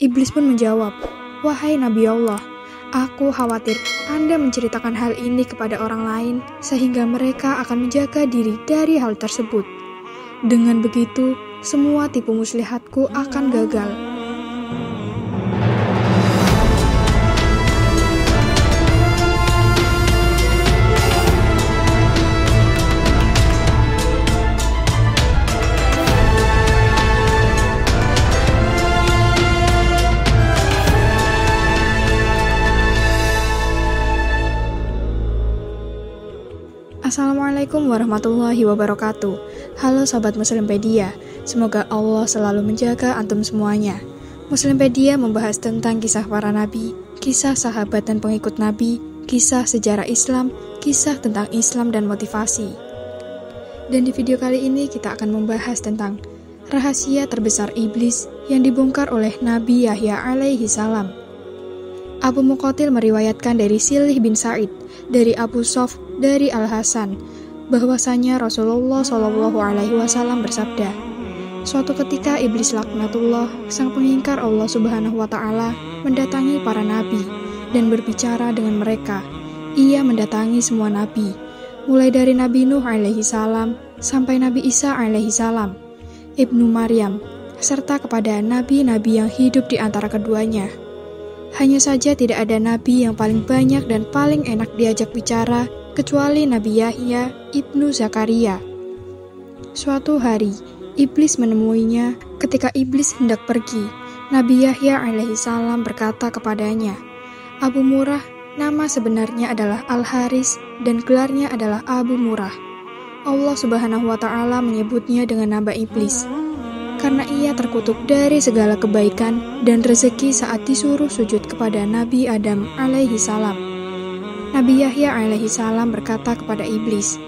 Iblis pun menjawab, "Wahai Nabi Allah, aku khawatir Anda menceritakan hal ini kepada orang lain sehingga mereka akan menjaga diri dari hal tersebut. Dengan begitu, semua tipu muslihatku akan gagal." Assalamualaikum warahmatullahi wabarakatuh. Halo Sobat Muslimpedia, semoga Allah selalu menjaga antum semuanya. Muslimpedia membahas tentang kisah para nabi, kisah sahabat dan pengikut nabi, kisah sejarah Islam, kisah tentang Islam dan motivasi. Dan di video kali ini kita akan membahas tentang rahasia terbesar iblis yang dibongkar oleh Nabi Yahya alaihi salam. Abu Muqatil meriwayatkan dari Silih bin Sa'id, dari Abu Sof, dari Al-Hasan, bahwasanya Rasulullah SAW bersabda, suatu ketika iblis laknatullah, sang pengingkar Allah Subhanahu wa Ta'ala, mendatangi para nabi dan berbicara dengan mereka. Ia mendatangi semua nabi, mulai dari Nabi Nuh alaihi salam sampai Nabi Isa alaihi salam, Ibnu Maryam, serta kepada nabi-nabi yang hidup di antara keduanya. Hanya saja tidak ada nabi yang paling banyak dan paling enak diajak bicara kecuali Nabi Yahya ibnu Zakaria. Suatu hari, iblis menemuinya ketika iblis hendak pergi. Nabi Yahya alaihi salam berkata kepadanya, "Abu Murrah, nama sebenarnya adalah Al-Haris dan gelarnya adalah Abu Murrah. Allah Subhanahu wa Ta'ala menyebutnya dengan nama iblis karena ia terkutuk dari segala kebaikan dan rezeki saat disuruh sujud kepada Nabi Adam alaihi salam." Nabi Yahya alaihi salam berkata kepada iblis,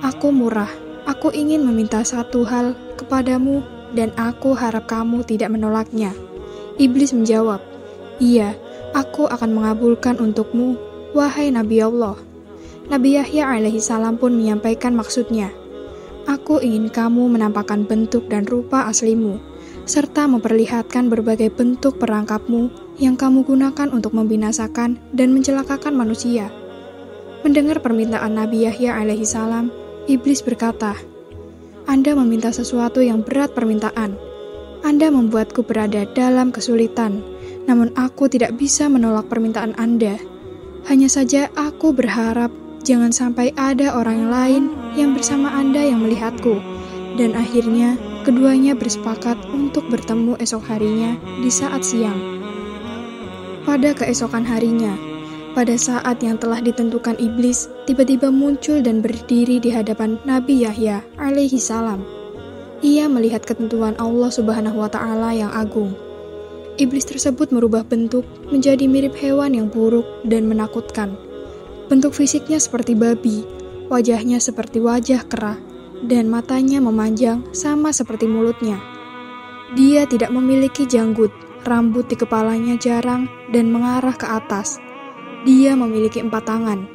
"Aku Murrah, aku ingin meminta satu hal kepadamu dan aku harap kamu tidak menolaknya." Iblis menjawab, "Iya, aku akan mengabulkan untukmu, wahai Nabi Allah." Nabi Yahya alaihi salam pun menyampaikan maksudnya, "Aku ingin kamu menampakkan bentuk dan rupa aslimu, serta memperlihatkan berbagai bentuk perangkapmu yang kamu gunakan untuk membinasakan dan mencelakakan manusia." Mendengar permintaan Nabi Yahya alaihi salam, iblis berkata, "Anda meminta sesuatu yang berat permintaan. Anda membuatku berada dalam kesulitan, namun aku tidak bisa menolak permintaan Anda. Hanya saja aku berharap jangan sampai ada orang lain yang bersama Anda yang melihatku." Dan akhirnya, keduanya bersepakat untuk bertemu esok harinya di saat siang. Pada keesokan harinya, pada saat yang telah ditentukan, iblis tiba-tiba muncul dan berdiri di hadapan Nabi Yahya alaihi salam. Ia melihat ketentuan Allah Subhanahu wa Ta'ala yang agung. Iblis tersebut merubah bentuk menjadi mirip hewan yang buruk dan menakutkan. Bentuk fisiknya seperti babi, wajahnya seperti wajah kera, dan matanya memanjang sama seperti mulutnya. Dia tidak memiliki janggut, rambut di kepalanya jarang dan mengarah ke atas. Dia memiliki 4 tangan,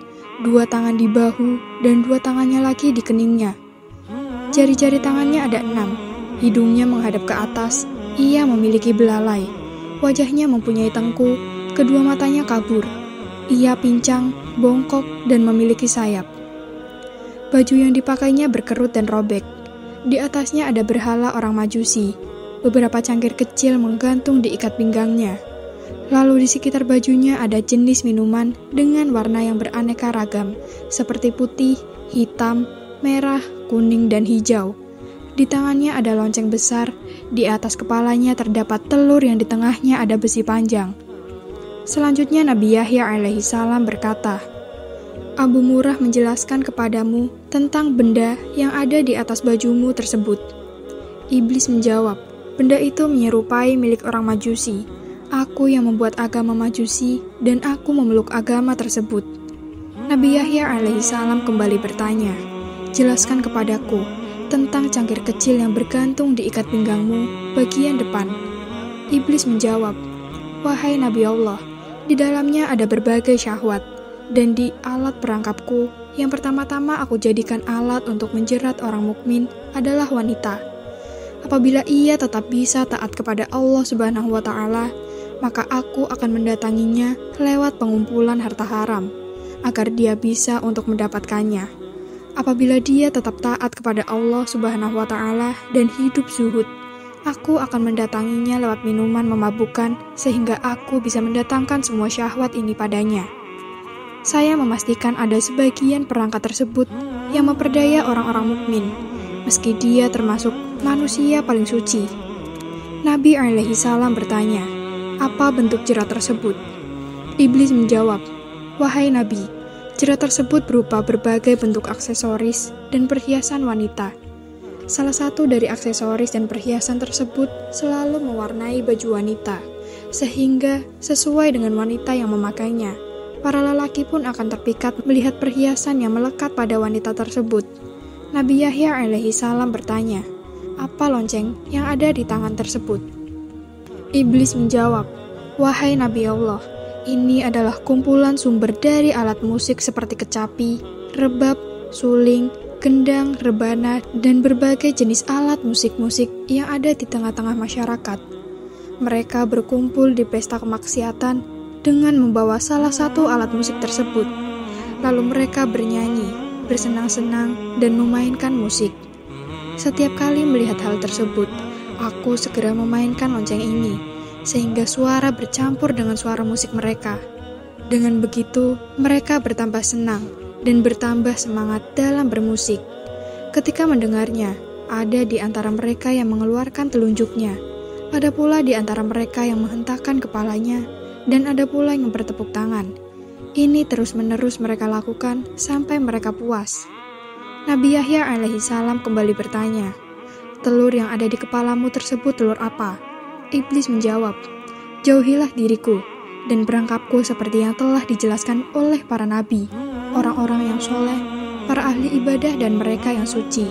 2 tangan di bahu, dan 2 tangannya lagi di keningnya. Jari-jari tangannya ada 6, hidungnya menghadap ke atas, ia memiliki belalai, wajahnya mempunyai tengku, kedua matanya kabur, ia pincang, bongkok, dan memiliki sayap. Baju yang dipakainya berkerut dan robek, di atasnya ada berhala orang Majusi, beberapa cangkir kecil menggantung di ikat pinggangnya. Lalu di sekitar bajunya ada jenis minuman dengan warna yang beraneka ragam, seperti putih, hitam, merah, kuning, dan hijau. Di tangannya ada lonceng besar, di atas kepalanya terdapat telur yang di tengahnya ada besi panjang. Selanjutnya Nabi Yahya alaihi salam berkata, "Abu Murrah menjelaskan kepadamu tentang benda yang ada di atas bajumu tersebut." Iblis menjawab, "Benda itu menyerupai milik orang Majusi. Aku yang membuat agama Majusi dan aku memeluk agama tersebut." Nabi Yahya alaihi salam kembali bertanya, "Jelaskan kepadaku tentang cangkir kecil yang bergantung di ikat pinggangmu bagian depan." Iblis menjawab, "Wahai Nabi Allah, di dalamnya ada berbagai syahwat, dan di alat perangkapku yang pertama-tama aku jadikan alat untuk menjerat orang mukmin adalah wanita. Apabila ia tetap bisa taat kepada Allah Subhanahu wa Ta'ala, maka aku akan mendatanginya lewat pengumpulan harta haram, agar dia bisa untuk mendapatkannya. Apabila dia tetap taat kepada Allah Subhanahu wa Ta'ala dan hidup zuhud, aku akan mendatanginya lewat minuman memabukkan sehingga aku bisa mendatangkan semua syahwat ini padanya. Saya memastikan ada sebagian perangkat tersebut yang memperdaya orang-orang mukmin, meski dia termasuk manusia paling suci. Nabi alaihi salam bertanya, apa bentuk jerat tersebut? Iblis menjawab, wahai Nabi, jerat tersebut berupa berbagai bentuk aksesoris dan perhiasan wanita. Salah satu dari aksesoris dan perhiasan tersebut selalu mewarnai baju wanita, sehingga sesuai dengan wanita yang memakainya, para lelaki pun akan terpikat melihat perhiasan yang melekat pada wanita tersebut. Nabi Yahya alaihi salam bertanya, apa lonceng yang ada di tangan tersebut? Iblis menjawab, wahai Nabi Allah, ini adalah kumpulan sumber dari alat musik seperti kecapi, rebab, suling, gendang, rebana, dan berbagai jenis alat musik-musik yang ada di tengah-tengah masyarakat. Mereka berkumpul di pesta kemaksiatan dengan membawa salah satu alat musik tersebut. Lalu mereka bernyanyi, bersenang-senang, dan memainkan musik. Setiap kali melihat hal tersebut, aku segera memainkan lonceng ini, sehingga suara bercampur dengan suara musik mereka. Dengan begitu, mereka bertambah senang dan bertambah semangat dalam bermusik. Ketika mendengarnya, ada di antara mereka yang mengeluarkan telunjuknya, ada pula di antara mereka yang menghentakkan kepalanya, dan ada pula yang bertepuk tangan. Ini terus-menerus mereka lakukan sampai mereka puas. Nabi Yahya alaihi salam kembali bertanya, telur yang ada di kepalamu tersebut telur apa? Iblis menjawab, jauhilah diriku dan perangkapku seperti yang telah dijelaskan oleh para nabi, orang-orang yang soleh, para ahli ibadah dan mereka yang suci.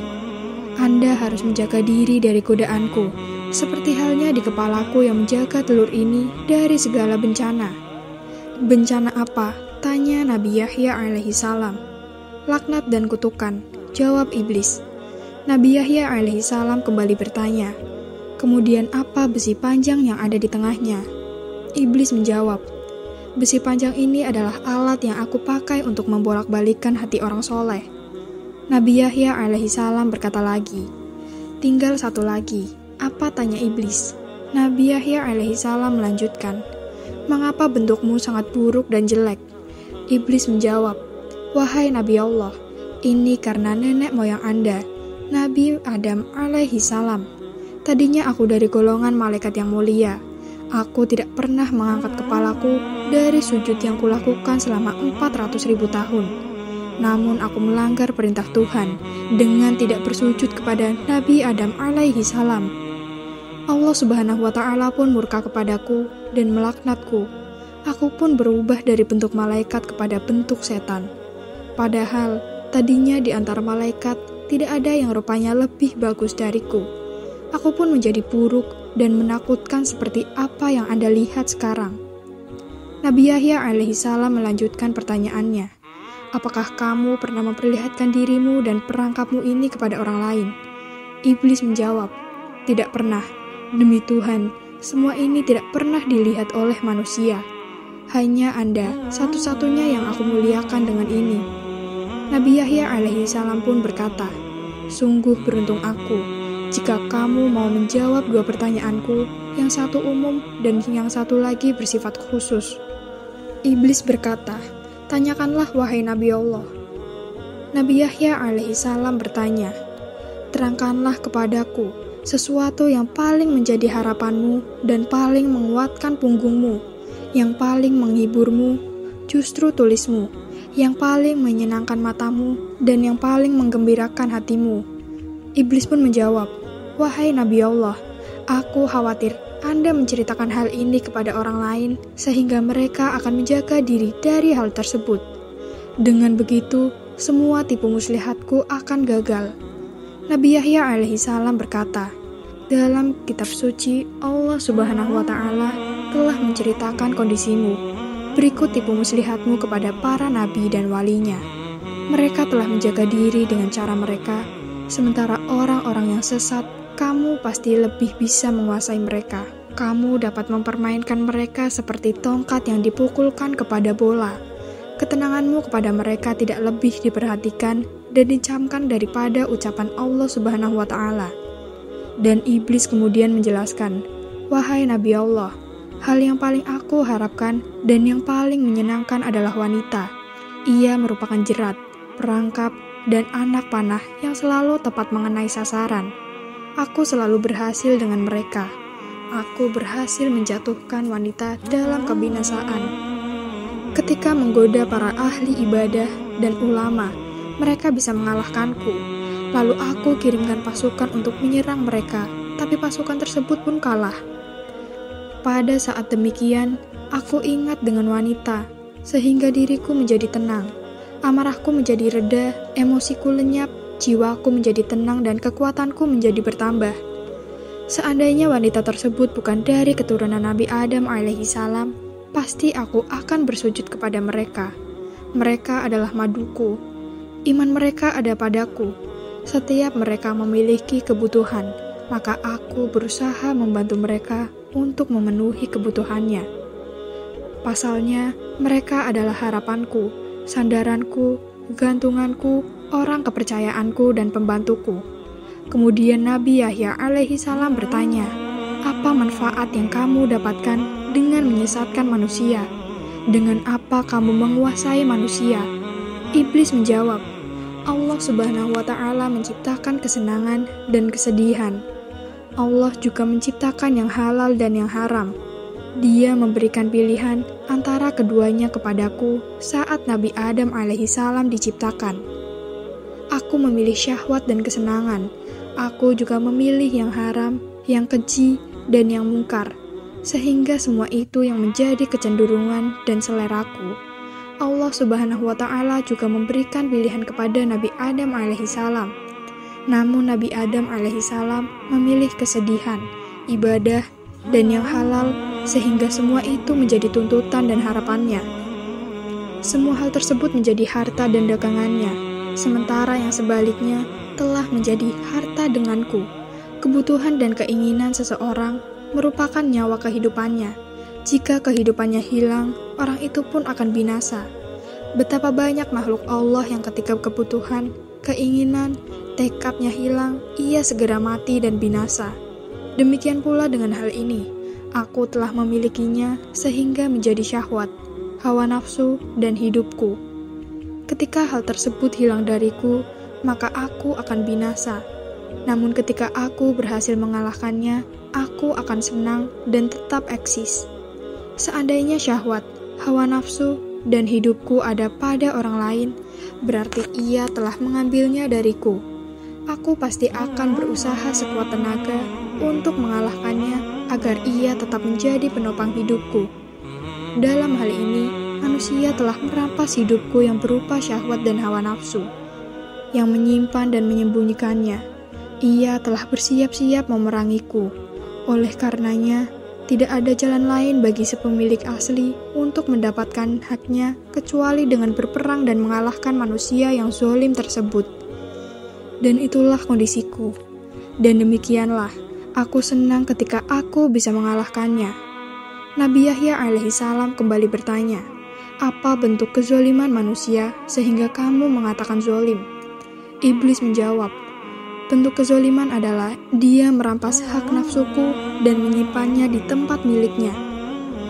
Anda harus menjaga diri dari godaanku, seperti halnya di kepalaku yang menjaga telur ini dari segala bencana. Bencana apa? Tanya Nabi Yahya alaihi salam. Laknat dan kutukan, jawab iblis. Nabi Yahya alaihi salam kembali bertanya, kemudian apa besi panjang yang ada di tengahnya? Iblis menjawab, besi panjang ini adalah alat yang aku pakai untuk membolak-balikkan hati orang soleh. Nabi Yahya alaihi salam berkata lagi, tinggal satu lagi. Apa? Tanya iblis. Nabi Yahya alaihi salam melanjutkan, mengapa bentukmu sangat buruk dan jelek? Iblis menjawab, wahai Nabi Allah, ini karena nenek moyang Anda, Nabi Adam alaihi salam. Tadinya aku dari golongan malaikat yang mulia. Aku tidak pernah mengangkat kepalaku dari sujud yang kulakukan selama 400.000 tahun. Namun aku melanggar perintah Tuhan dengan tidak bersujud kepada Nabi Adam alaihi salam. Allah Subhanahu wa Ta'ala pun murka kepadaku dan melaknatku. Aku pun berubah dari bentuk malaikat kepada bentuk setan. Padahal tadinya di antara malaikat tidak ada yang rupanya lebih bagus dariku. Aku pun menjadi buruk dan menakutkan seperti apa yang Anda lihat sekarang. Nabi Yahya alaihi salam melanjutkan pertanyaannya. Apakah kamu pernah memperlihatkan dirimu dan perangkapmu ini kepada orang lain? Iblis menjawab, tidak pernah. Demi Tuhan, semua ini tidak pernah dilihat oleh manusia. Hanya Anda, satu-satunya yang aku muliakan dengan ini. Nabi Yahya alaihi salam pun berkata, sungguh beruntung aku, jika kamu mau menjawab dua pertanyaanku, yang satu umum dan yang satu lagi bersifat khusus. Iblis berkata, tanyakanlah wahai Nabi Allah. Nabi Yahya alaihi salam bertanya, terangkanlah kepadaku sesuatu yang paling menjadi harapanmu dan paling menguatkan punggungmu, yang paling menghiburmu justru tulismu, yang paling menyenangkan matamu dan yang paling menggembirakan hatimu. Iblis pun menjawab, wahai Nabi Allah, aku khawatir Anda menceritakan hal ini kepada orang lain sehingga mereka akan menjaga diri dari hal tersebut. Dengan begitu, semua tipu muslihatku akan gagal. Nabi Yahya alaihi salam berkata, dalam kitab suci Allah Subhanahu wa Ta'ala telah menceritakan kondisimu. Berikut tipu muslihatmu kepada para nabi dan walinya. Mereka telah menjaga diri dengan cara mereka, sementara orang-orang yang sesat, kamu pasti lebih bisa menguasai mereka. Kamu dapat mempermainkan mereka seperti tongkat yang dipukulkan kepada bola. Ketenanganmu kepada mereka tidak lebih diperhatikan dan dicamkan daripada ucapan Allah Subhanahu wa Ta'ala. Dan iblis kemudian menjelaskan, "Wahai Nabi Allah, hal yang paling aku harapkan dan yang paling menyenangkan adalah wanita. Ia merupakan jerat, perangkap, dan anak panah yang selalu tepat mengenai sasaran. Aku selalu berhasil dengan mereka. Aku berhasil menjatuhkan wanita dalam kebinasaan. Ketika menggoda para ahli ibadah dan ulama, mereka bisa mengalahkanku. Lalu aku kirimkan pasukan untuk menyerang mereka, tapi pasukan tersebut pun kalah. Pada saat demikian, aku ingat dengan wanita, sehingga diriku menjadi tenang. Amarahku menjadi reda, emosiku lenyap, jiwaku menjadi tenang dan kekuatanku menjadi bertambah. Seandainya wanita tersebut bukan dari keturunan Nabi Adam alaihissalam, pasti aku akan bersujud kepada mereka. Mereka adalah maduku. Iman mereka ada padaku. Setiap mereka memiliki kebutuhan, maka aku berusaha membantu mereka untuk memenuhi kebutuhannya. Pasalnya, mereka adalah harapanku, sandaranku, gantunganku, orang kepercayaanku, dan pembantuku. Kemudian Nabi Yahya alaihissalam bertanya, "Apa manfaat yang kamu dapatkan dengan menyesatkan manusia? Dengan apa kamu menguasai manusia?" Iblis menjawab, "Allah Subhanahu wa Ta'ala menciptakan kesenangan dan kesedihan. Allah juga menciptakan yang halal dan yang haram. Dia memberikan pilihan antara keduanya kepadaku saat Nabi Adam alaihissalam diciptakan. Aku memilih syahwat dan kesenangan. Aku juga memilih yang haram, yang keji, dan yang mungkar, sehingga semua itu yang menjadi kecenderungan dan seleraku. Allah Subhanahu wa Ta'ala juga memberikan pilihan kepada Nabi Adam alaihissalam. Namun Nabi Adam alaihissalam memilih kesedihan, ibadah, dan yang halal, sehingga semua itu menjadi tuntutan dan harapannya. Semua hal tersebut menjadi harta dan dagangannya, sementara yang sebaliknya telah menjadi harta denganku. Kebutuhan dan keinginan seseorang merupakan nyawa kehidupannya. Jika kehidupannya hilang, orang itu pun akan binasa. Betapa banyak makhluk Allah yang ketika kebutuhan, keinginan, tekadnya hilang, ia segera mati dan binasa. Demikian pula dengan hal ini. Aku telah memilikinya sehingga menjadi syahwat, hawa nafsu, dan hidupku. Ketika hal tersebut hilang dariku, maka aku akan binasa. Namun ketika aku berhasil mengalahkannya, aku akan senang dan tetap eksis. Seandainya syahwat, hawa nafsu, dan hidupku ada pada orang lain, berarti ia telah mengambilnya dariku. Aku pasti akan berusaha sekuat tenaga untuk mengalahkannya agar ia tetap menjadi penopang hidupku. Dalam hal ini, manusia telah merampas hidupku yang berupa syahwat dan hawa nafsu, yang menyimpan dan menyembunyikannya. Ia telah bersiap-siap memerangiku. Oleh karenanya, tidak ada jalan lain bagi si pemilik asli untuk mendapatkan haknya kecuali dengan berperang dan mengalahkan manusia yang zalim tersebut. Dan itulah kondisiku. Dan demikianlah, aku senang ketika aku bisa mengalahkannya. Nabi Yahya alaihissalam kembali bertanya, "Apa bentuk kezaliman manusia sehingga kamu mengatakan zalim?" Iblis menjawab, "Bentuk kezaliman adalah dia merampas hak nafsuku dan menyimpannya di tempat miliknya.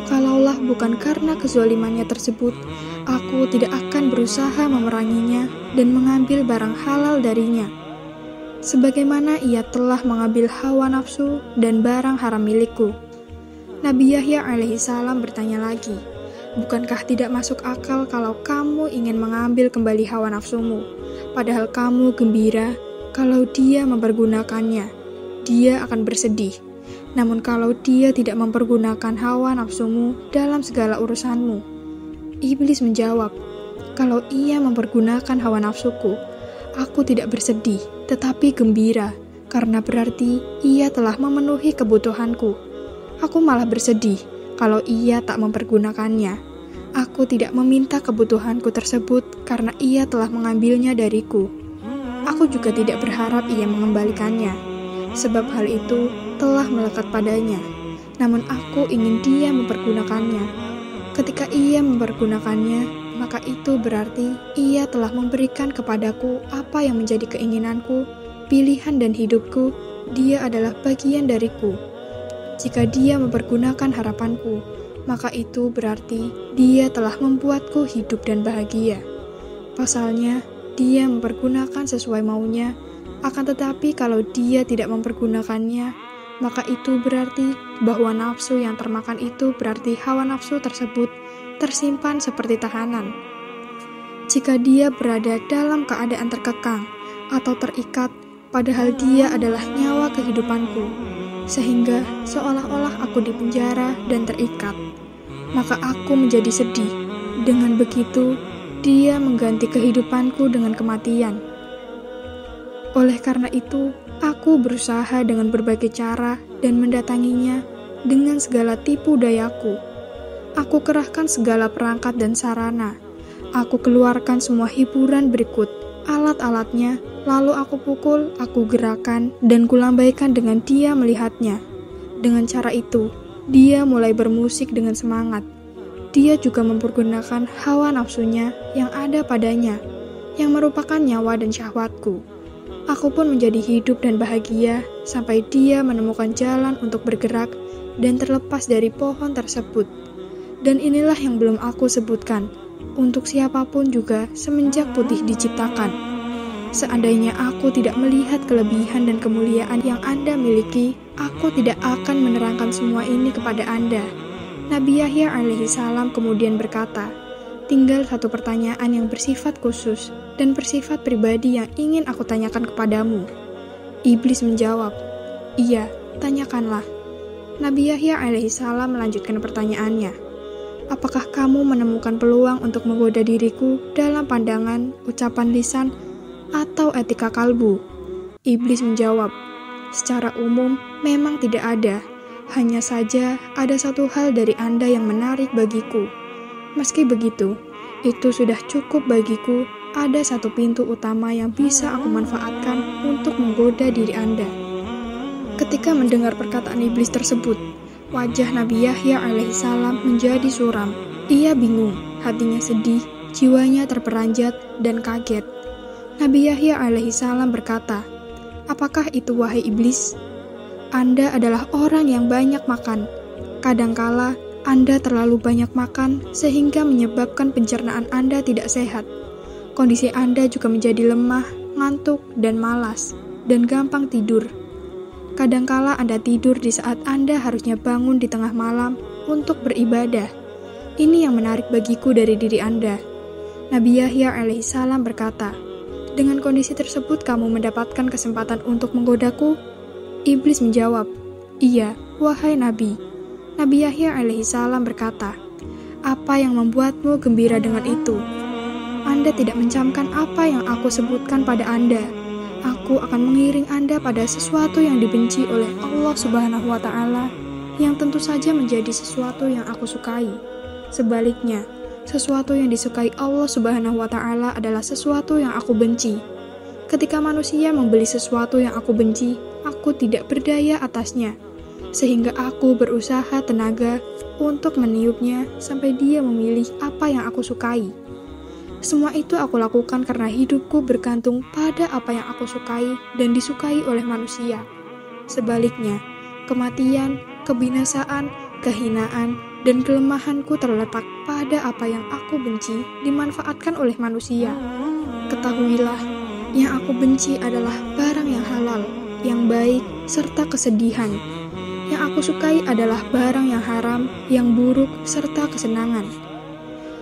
Kalaulah bukan karena kezalimannya tersebut, aku tidak akan berusaha memeranginya dan mengambil barang halal darinya. Sebagaimana ia telah mengambil hawa nafsu dan barang haram milikku." Nabi Yahya alaihissalam bertanya lagi, "Bukankah tidak masuk akal kalau kamu ingin mengambil kembali hawa nafsumu, padahal kamu gembira kalau dia mempergunakannya? Dia akan bersedih. Namun kalau dia tidak mempergunakan hawa nafsumu dalam segala urusanmu?" Iblis menjawab, "Kalau ia mempergunakan hawa nafsuku, aku tidak bersedih, tetapi gembira, karena berarti ia telah memenuhi kebutuhanku. Aku malah bersedih kalau ia tak mempergunakannya. Aku tidak meminta kebutuhanku tersebut karena ia telah mengambilnya dariku. Aku juga tidak berharap ia mengembalikannya, sebab hal itu telah melekat padanya. namun aku ingin dia mempergunakannya. Ketika ia mempergunakannya, maka itu berarti ia telah memberikan kepadaku apa yang menjadi keinginanku, pilihan dan hidupku. Dia adalah bagian dariku. Jika dia mempergunakan harapanku, maka itu berarti dia telah membuatku hidup dan bahagia. Pasalnya, dia mempergunakan sesuai maunya, akan tetapi kalau dia tidak mempergunakannya, maka itu berarti bahwa nafsu yang termakan itu berarti hawa nafsu tersebut tersimpan seperti tahanan. Jika dia berada dalam keadaan terkekang atau terikat, padahal dia adalah nyawa kehidupanku, sehingga seolah-olah aku dipenjara dan terikat, maka aku menjadi sedih. Dengan begitu, dia mengganti kehidupanku dengan kematian. Oleh karena itu, aku berusaha dengan berbagai cara dan mendatanginya dengan segala tipu dayaku. Aku kerahkan segala perangkat dan sarana. Aku keluarkan semua hiburan berikut, alat-alatnya, lalu aku pukul, aku gerakan, dan kulambaikan dengan dia melihatnya. Dengan cara itu, dia mulai bermusik dengan semangat. Dia juga mempergunakan hawa nafsunya yang ada padanya, yang merupakan nyawa dan syahwatku. Aku pun menjadi hidup dan bahagia sampai dia menemukan jalan untuk bergerak dan terlepas dari pohon tersebut. Dan inilah yang belum aku sebutkan, untuk siapapun juga semenjak putih diciptakan. Seandainya aku tidak melihat kelebihan dan kemuliaan yang Anda miliki, aku tidak akan menerangkan semua ini kepada Anda. Nabi Yahya alaihissalam kemudian berkata, tinggal satu pertanyaan yang bersifat khusus dan bersifat pribadi yang ingin aku tanyakan kepadamu. Iblis menjawab, iya, tanyakanlah. Nabi Yahya alaihissalam melanjutkan pertanyaannya, apakah kamu menemukan peluang untuk menggoda diriku dalam pandangan, ucapan lisan, atau etika kalbu? Iblis menjawab, secara umum memang tidak ada. Hanya saja ada satu hal dari Anda yang menarik bagiku. Meski begitu, itu sudah cukup bagiku. Ada satu pintu utama yang bisa aku manfaatkan untuk menggoda diri Anda. Ketika mendengar perkataan iblis tersebut, wajah Nabi Yahya alaihissalam menjadi suram. Ia bingung, hatinya sedih, jiwanya terperanjat dan kaget. Nabi Yahya alaihissalam berkata, apakah itu wahai iblis? Anda adalah orang yang banyak makan. Kadangkala Anda terlalu banyak makan sehingga menyebabkan pencernaan Anda tidak sehat. Kondisi Anda juga menjadi lemah, ngantuk, dan malas, dan gampang tidur. Kadangkala Anda tidur di saat Anda harusnya bangun di tengah malam untuk beribadah. Ini yang menarik bagiku dari diri Anda. Nabi Yahya alaihissalam berkata, dengan kondisi tersebut kamu mendapatkan kesempatan untuk menggodaku? Iblis menjawab, iya, wahai Nabi. Nabi Yahya alaihissalam berkata, apa yang membuatmu gembira dengan itu? Anda tidak mencamkan apa yang aku sebutkan pada Anda. Aku akan mengiring Anda pada sesuatu yang dibenci oleh Allah Subhanahu wa Ta'ala, yang tentu saja menjadi sesuatu yang aku sukai. Sebaliknya, sesuatu yang disukai Allah Subhanahu wa Ta'ala adalah sesuatu yang aku benci. Ketika manusia membeli sesuatu yang aku benci, aku tidak berdaya atasnya, sehingga aku berusaha tenaga untuk meniupnya sampai dia memilih apa yang aku sukai. Semua itu aku lakukan karena hidupku bergantung pada apa yang aku sukai dan disukai oleh manusia. Sebaliknya, kematian, kebinasaan, kehinaan, dan kelemahanku terletak pada apa yang aku benci dimanfaatkan oleh manusia. Ketahuilah, yang aku benci adalah barang yang halal, yang baik, serta kesedihan. Yang aku sukai adalah barang yang haram, yang buruk, serta kesenangan.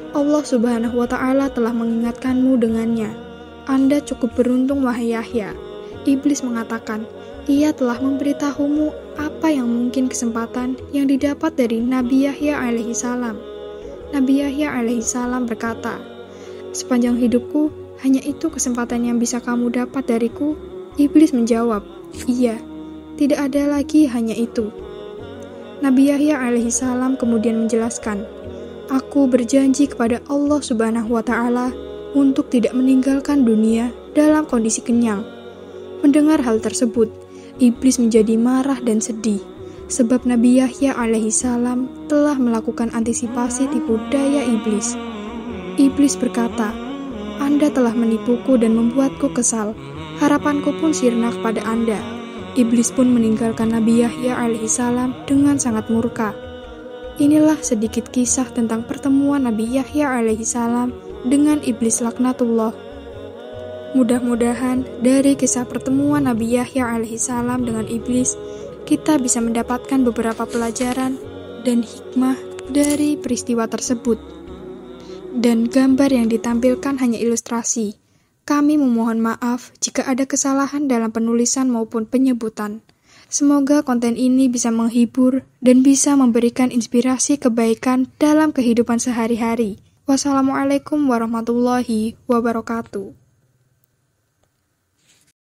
Allah Subhanahu wa Ta'ala telah mengingatkanmu dengannya. Anda cukup beruntung, wahai Yahya. Iblis mengatakan, ia telah memberitahumu apa yang mungkin kesempatan yang didapat dari Nabi Yahya alaihissalam. Nabi Yahya alaihissalam berkata, sepanjang hidupku, hanya itu kesempatan yang bisa kamu dapat dariku? Iblis menjawab, iya, tidak ada lagi hanya itu. Nabi Yahya alaihissalam kemudian menjelaskan, aku berjanji kepada Allah Subhanahu wa Ta'ala untuk tidak meninggalkan dunia dalam kondisi kenyang. Mendengar hal tersebut, iblis menjadi marah dan sedih. Sebab Nabi Yahya alaihissalam telah melakukan antisipasi tipu daya iblis. Iblis berkata, "Anda telah menipuku dan membuatku kesal. Harapanku pun sirna kepada Anda." Iblis pun meninggalkan Nabi Yahya alaihissalam dengan sangat murka. Inilah sedikit kisah tentang pertemuan Nabi Yahya alaihissalam dengan iblis laknatullah. Mudah-mudahan dari kisah pertemuan Nabi Yahya alaihissalam dengan iblis, kita bisa mendapatkan beberapa pelajaran dan hikmah dari peristiwa tersebut. Dan gambar yang ditampilkan hanya ilustrasi. Kami memohon maaf jika ada kesalahan dalam penulisan maupun penyebutan. Semoga konten ini bisa menghibur dan bisa memberikan inspirasi kebaikan dalam kehidupan sehari-hari. Wassalamualaikum warahmatullahi wabarakatuh.